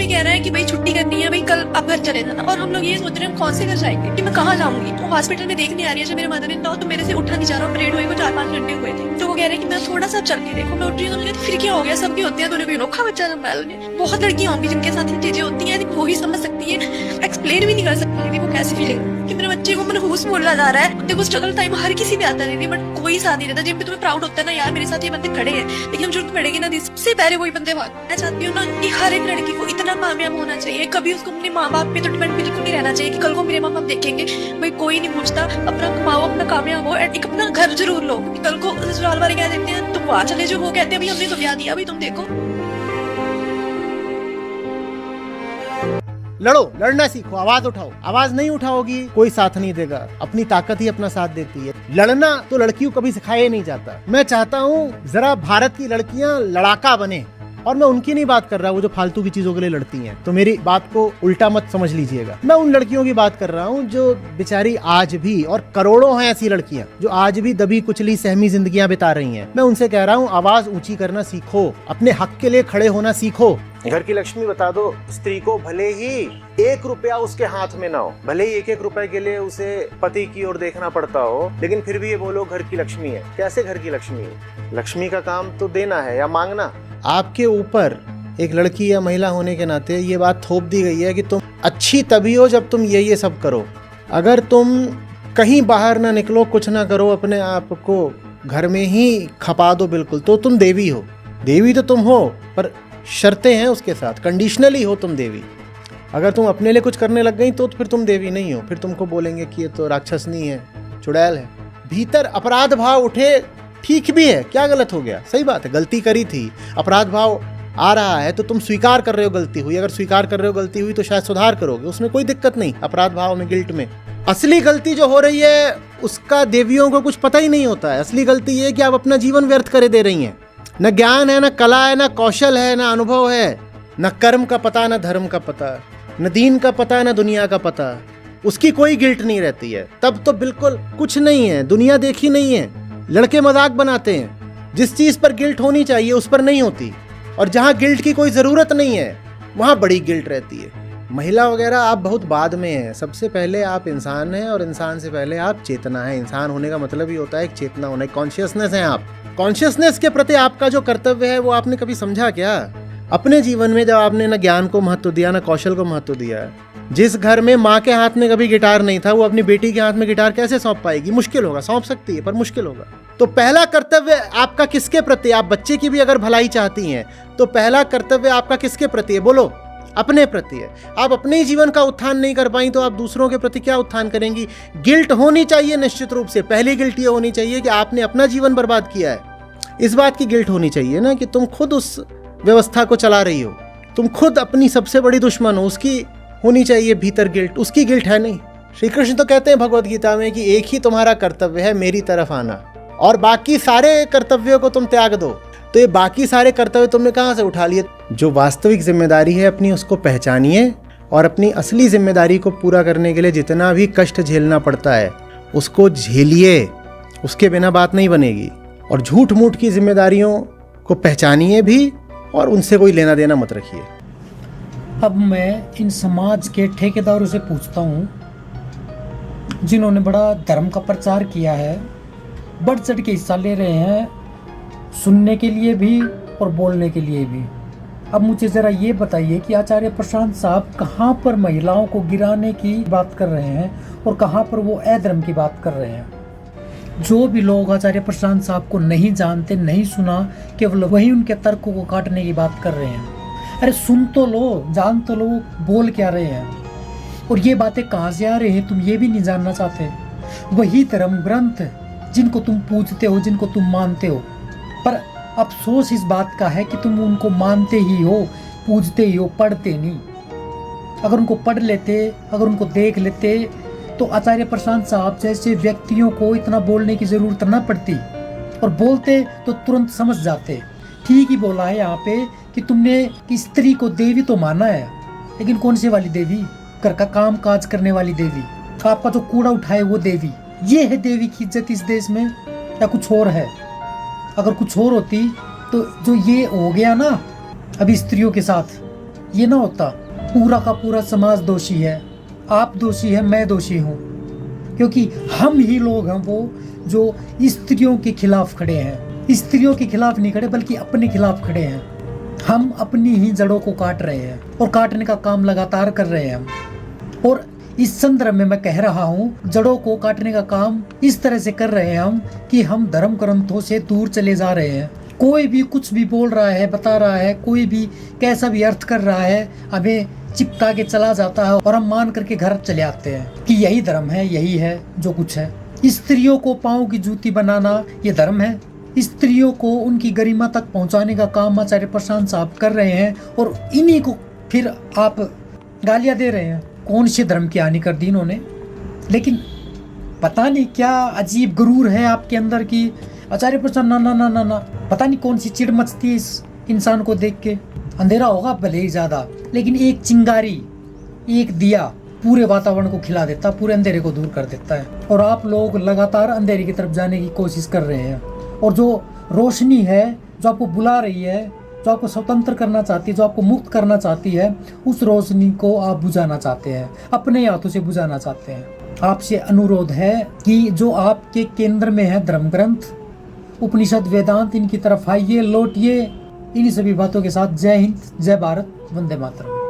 भी कह रहा है कि भाई छुट्टी करनी है, भाई कल आप घर चले जाना, और हम लोग ये सोच रहे हैं हम कौन से घर जाएंगे कि मैं कहाँ जाऊंगी। तो हॉस्पिटल में देखने आ रही है जब मेरे मदर इन लॉ, तो मेरे से उठा नहीं जा रहा, ऑपरेट हुए को 4-5 घंटे हुए थे। तो वो कह रहे हैं कि मैं थोड़ा सा चल के देखो, मैं उठ रही हूँ, फिर क्या हो गया, सबकी होती है, तूने कोई अनोखा बच्चा जन्माया उन्हें। बहुत लड़कियां होंगी जिनके साथ ये चीजें होती हैं, वो ही समझ सकती है, एक्सप्लेन भी नहीं कर सकती दीदी वो कैसी फीलिंग कि मेरे बच्चे को मनहूस बोला जा रहा है। देखो स्ट्रगल टाइम हर किसी पे आता है दीदी, बट कोई साथ नहीं रहता। जिन पे तुम्हें प्राउड होता है ना, यार मेरे साथ ये बंदे खड़े हैं, लेकिन जरूरत पड़ेगी ना सबसे पहले वही बंदे भाग। मैं चाहती हूँ ना कि हर एक लड़की को इतना कामयाब होना चाहिए, कभी उसको अपने माँ बाप पे तो डिपेंड बिल्कुल नहीं रहना चाहिए कि कल को मेरे माँ बाप देखेंगे भाई कोई नहीं पूछता, अपना कमाओ, अपना कामयाब हो, एक अपना घर जरूर लो। कल को ससुराल वाले क्या देखते हैं, तुम वहां चले जो, वो कहते हैं भाई हमने तो ब्याह दिया, भाई तुम देखो। लड़ो, लड़ना सीखो, आवाज उठाओ। आवाज नहीं उठाओगी कोई साथ नहीं देगा, अपनी ताकत ही अपना साथ देती है। लड़ना तो लड़कियों को कभी सिखाया नहीं जाता। मैं चाहता हूँ जरा भारत की लड़कियां लड़ाका बने, और मैं उनकी नहीं बात कर रहा वो जो फालतू की चीजों के लिए लड़ती हैं, तो मेरी बात को उल्टा मत समझ लीजिएगा। मैं उन लड़कियों की बात कर रहा हूँ जो बेचारी आज भी, और करोड़ों हैं ऐसी लड़कियां जो आज भी दबी कुचली सहमी जिंदगियां बिता रही हैं। मैं उनसे कह रहा हूँ आवाज ऊंची करना सीखो, अपने हक के लिए खड़े होना सीखो। घर की लक्ष्मी बता दो स्त्री को, भले ही 1 रुपया उसके हाथ में ना हो, भले ही 1-1 रुपए के लिए उसे पति की ओर देखना पड़ता हो, लेकिन फिर भी ये बोलो घर की लक्ष्मी है। कैसे घर की लक्ष्मी है? लक्ष्मी का काम तो देना है या मांगना। आपके ऊपर एक लड़की या महिला होने के नाते ये बात थोप दी गई है कि तुम अच्छी तभी हो जब तुम ये सब करो। अगर तुम कहीं बाहर ना निकलो, कुछ ना करो, अपने आप को घर में ही खपा दो बिल्कुल, तो तुम देवी हो। देवी तो तुम हो, पर शर्तें हैं उसके साथ, कंडीशनली हो तुम देवी। अगर तुम अपने लिए कुछ करने लग गई तो फिर तुम देवी नहीं हो, फिर तुमको बोलेंगे कि ये तो राक्षसनी है, चुड़ैल है। भीतर अपराध भाव उठे, ठीक भी है, क्या गलत हो गया? सही बात है, गलती करी थी, अपराध भाव आ रहा है तो तुम स्वीकार कर रहे हो गलती हुई। अगर स्वीकार कर रहे हो गलती हुई तो शायद सुधार करोगे, उसमें कोई दिक्कत नहीं। अपराध भाव में, गिल्ट में असली गलती जो हो रही है उसका देवियों को कुछ पता ही नहीं होता है। असली गलती ये है कि आप अपना जीवन व्यर्थ करे दे रही हैं। न ज्ञान है, न कला है, न कौशल है, न अनुभव है, न कर्म का पता, न धर्म का पता, न दीन का पता, न दुनिया का पता। उसकी कोई गिल्ट नहीं रहती है, तब तो बिल्कुल कुछ नहीं है। दुनिया देखी नहीं है, लड़के मजाक बनाते हैं। जिस चीज पर गिल्ट होनी चाहिए उस पर नहीं होती, और जहाँ गिल्ट की कोई जरूरत नहीं है वहाँ बड़ी गिल्ट रहती है। महिला वगैरह आप बहुत बाद में हैं, सबसे पहले आप इंसान हैं, और इंसान से पहले आप चेतना है। इंसान होने का मतलब ही होता है एक चेतना होना, एक कॉन्शियसनेस है आप। कॉन्शियसनेस के प्रति आपका जो कर्तव्य है वो आपने कभी समझा क्या? अपने जीवन में जब आपने न ज्ञान को महत्व दिया, न कौशल को महत्व दिया। जिस घर में माँ के हाथ में कभी गिटार नहीं था, वो अपनी बेटी के हाथ में गिटार कैसे सौंप पाएगी? मुश्किल होगा, सौंप सकती है पर मुश्किल होगा। तो पहला कर्तव्य आपका किसके प्रति? आप बच्चे की भी अगर भलाई चाहती हैं तो पहला कर्तव्य आपका किसके प्रति है? बोलो, अपने प्रति है। आप अपने ही जीवन का उत्थान नहीं कर पाई तो आप दूसरों के प्रति क्या उत्थान करेंगी? गिल्ट होनी चाहिए निश्चित रूप से। पहली गिल्ट ये होनी चाहिए कि आपने अपना जीवन बर्बाद किया है। इस बात की गिल्ट होनी चाहिए ना कि तुम खुद उस व्यवस्था को चला रही हो, तुम खुद अपनी सबसे बड़ी दुश्मन हो। उसकी होनी चाहिए भीतर गिल्ट, उसकी गिल्ट है नहीं। श्री कृष्ण तो कहते हैं भगवद गीता में कि एक ही तुम्हारा कर्तव्य है, मेरी तरफ आना, और बाकी सारे कर्तव्यों को तुम त्याग दो। तो ये बाकी सारे कर्तव्य तुमने कहाँ से उठा लिए? जो वास्तविक जिम्मेदारी है अपनी, उसको पहचानिए, और अपनी असली जिम्मेदारी को पूरा करने के लिए जितना भी कष्ट झेलना पड़ता है उसको झेलिए। उसके बिना बात नहीं बनेगी। और झूठ मूठ की जिम्मेदारियों को पहचानिए भी, और उनसे कोई लेना देना मत रखिए। अब मैं इन समाज के ठेकेदारों से पूछता हूँ जिन्होंने बड़ा धर्म का प्रचार किया है, बढ़ चढ़ के हिस्सा ले रहे हैं, सुनने के लिए भी और बोलने के लिए भी। अब मुझे ज़रा ये बताइए कि आचार्य प्रशांत साहब कहाँ पर महिलाओं को गिराने की बात कर रहे हैं और कहाँ पर वो अधर्म की बात कर रहे हैं। जो भी लोग आचार्य प्रशांत साहब को नहीं जानते, नहीं सुना, केवल वही उनके तर्कों को काटने की बात कर रहे हैं। अरे सुन तो लो, जान तो लो, बोल क्या रहे हैं और ये बातें कहाँ से आ रही हैं, तुम ये भी नहीं जानना चाहते। वही धर्म ग्रंथ जिनको तुम पूजते हो, जिनको तुम मानते हो, पर अफसोस इस बात का है कि तुम उनको मानते ही हो, पूजते ही हो, पढ़ते नहीं। अगर उनको पढ़ लेते, अगर उनको देख लेते तो आचार्य प्रशांत साहब जैसे व्यक्तियों को इतना बोलने की जरूरत न पड़ती, और बोलते तो तुरंत समझ जाते। ठीक ही बोला है यहाँ पे कि तुमने कि स्त्री को देवी तो माना है, लेकिन कौन सी वाली देवी? घर का काम काज करने वाली देवी, आपका जो कूड़ा उठाए वो देवी। ये है देवी की इज्जत इस देश में, या कुछ और है? अगर कुछ और होती तो जो ये हो गया ना अभी स्त्रियों के साथ, ये ना होता, पूरा का पूरा समाज दोषी है, आप दोषी है, मैं दोषी हूँ, क्योंकि हम ही लोग हैं वो जो स्त्रियों के खिलाफ खड़े हैं। स्त्रियों के खिलाफ नहीं खड़े बल्कि अपने खिलाफ खड़े हैं। हम अपनी ही जड़ों को काट रहे हैं और काटने का काम लगातार कर रहे हैं हम। और इस संदर्भ में मैं कह रहा हूँ, जड़ों को काटने का काम इस तरह से कर रहे हैं हम कि हम धर्म ग्रंथों से दूर चले जा रहे हैं। कोई भी कुछ भी बोल रहा है, बता रहा है, कोई भी कैसा भी अर्थ कर रहा है, हमें चिपका के चला जाता है और हम मान करके घर चले आते हैं कि यही धर्म है, यही है जो कुछ है। स्त्रियों को पाँव की जूती बनाना ये धर्म है। स्त्रियों को उनकी गरिमा तक पहुंचाने का काम आचार्य प्रशांत साहब कर रहे हैं और इन्हीं को फिर आप गालियां दे रहे हैं। कौन से धर्म की हानि कर दी इन्होंने? लेकिन पता नहीं क्या अजीब गुरूर है आपके अंदर की आचार्य प्रशांत ना ना ना ना ना, पता नहीं कौन सी चिढ़ मचती है इस इंसान को देख के। अंधेरा होगा भले ही ज्यादा, लेकिन एक चिंगारी, एक दिया पूरे वातावरण को खिला देता, पूरे अंधेरे को दूर कर देता है। और आप लोग लगातार अंधेरे की तरफ जाने की कोशिश कर रहे हैं। और जो रोशनी है जो आपको बुला रही है, जो आपको स्वतंत्र करना चाहती है, जो आपको मुक्त करना चाहती है, उस रोशनी को आप बुझाना चाहते हैं, अपने हाथों से बुझाना चाहते हैं। आपसे अनुरोध है कि जो आपके केंद्र में है धर्म ग्रंथ, उपनिषद, वेदांत, इनकी तरफ आइए, लौटिए। इन्हीं सभी बातों के साथ जय हिंद, जय भारत, वंदे मातरम।